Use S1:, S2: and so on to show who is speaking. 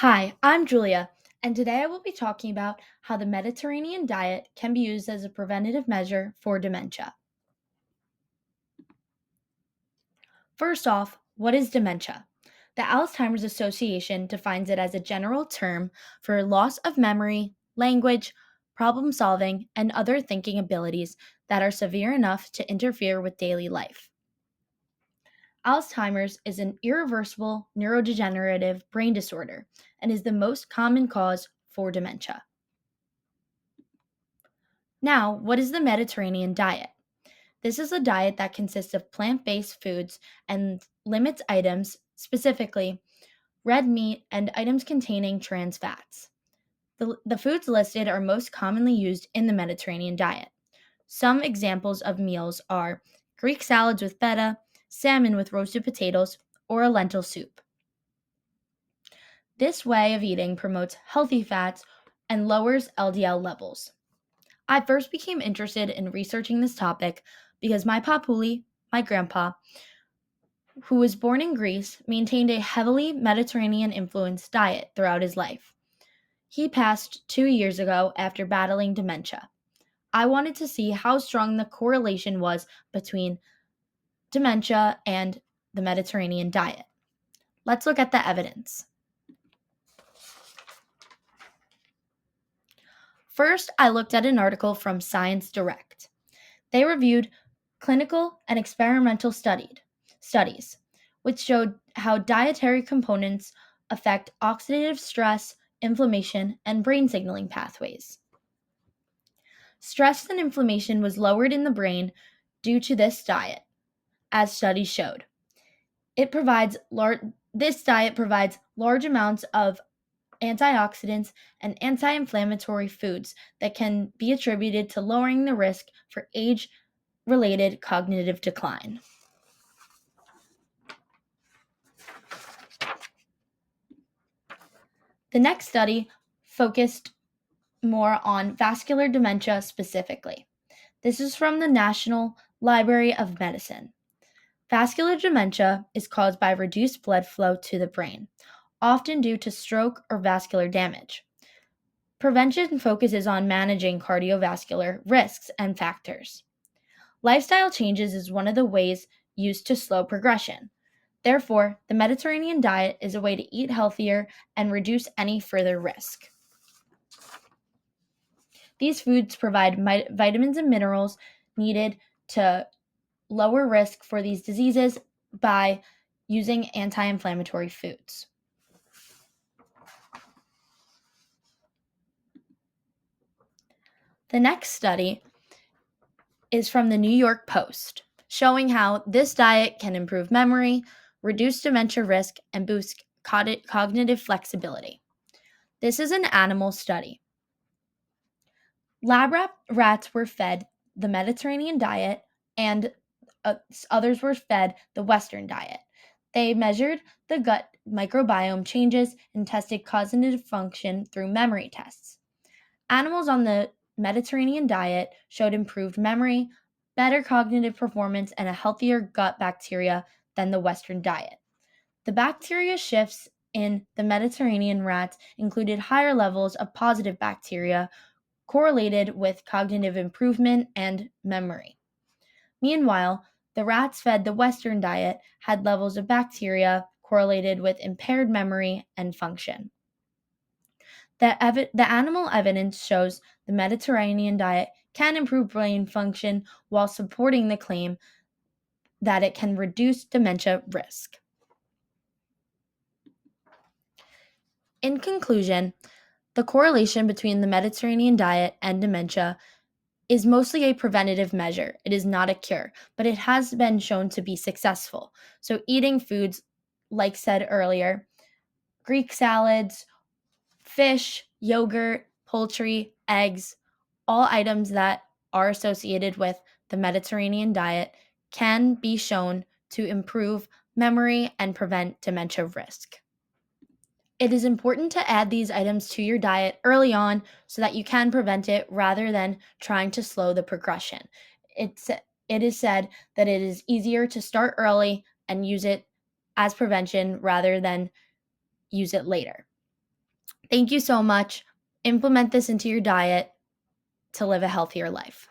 S1: Hi, I'm Julia, and today I will be talking about how the Mediterranean diet can be used as a preventative measure for dementia. First off, what is dementia? The Alzheimer's Association defines it as a general term for loss of memory, language, problem solving, and other thinking abilities that are severe enough to interfere with daily life. Alzheimer's is an irreversible neurodegenerative brain disorder and is the most common cause for dementia. Now, what is the Mediterranean diet? This is a diet that consists of plant based foods and limits items, specifically red meat and items containing trans fats. The foods listed are most commonly used in the Mediterranean diet. Some examples of meals are Greek salads with feta, salmon with roasted potatoes, or a lentil soup. This way of eating promotes healthy fats and lowers LDL levels. I first became interested in researching this topic because my papuli, my grandpa, who was born in Greece, maintained a heavily Mediterranean influenced diet throughout his life. He passed 2 years ago after battling dementia. I wanted to see how strong the correlation was between dementia and the Mediterranean diet. Let's look at the evidence. First, I looked at an article from Science Direct. They reviewed clinical and experimental studies, which showed how dietary components affect oxidative stress, inflammation, and brain signaling pathways. Stress and inflammation was lowered in the brain due to this diet, as studies showed. This diet provides large amounts of antioxidants and anti-inflammatory foods that can be attributed to lowering the risk for age-related cognitive decline. The next study focused more on vascular dementia specifically. This is from the National Library of Medicine. Vascular dementia is caused by reduced blood flow to the brain, often due to stroke or vascular damage. Prevention focuses on managing cardiovascular risks and factors. Lifestyle changes is one of the ways used to slow progression. Therefore, the Mediterranean diet is a way to eat healthier and reduce any further risk. These foods provide vitamins and minerals needed to lower risk for these diseases by using anti-inflammatory foods. The next study is from the New York Post, showing how this diet can improve memory, reduce dementia risk, and boost cognitive flexibility. This is an animal study. Lab rats were fed the Mediterranean diet and others were fed the Western diet. They measured the gut microbiome changes and tested cognitive function through memory tests. Animals on the Mediterranean diet showed improved memory, better cognitive performance, and a healthier gut bacteria than the Western diet. The bacteria shifts in the Mediterranean rats included higher levels of positive bacteria correlated with cognitive improvement and memory. Meanwhile, the rats fed the Western diet had levels of bacteria correlated with impaired memory and function. The animal evidence shows the Mediterranean diet can improve brain function while supporting the claim that it can reduce dementia risk. In conclusion, the correlation between the Mediterranean diet and dementia is mostly a preventative measure. It is not a cure, but it has been shown to be successful. So eating foods, like said earlier, Greek salads, fish, yogurt, poultry, eggs, all items that are associated with the Mediterranean diet can be shown to improve memory and prevent dementia risk. It is important to add these items to your diet early on so that you can prevent it rather than trying to slow the progression. It is said that it is easier to start early and use it as prevention rather than use it later. Thank you so much. Implement this into your diet to live a healthier life.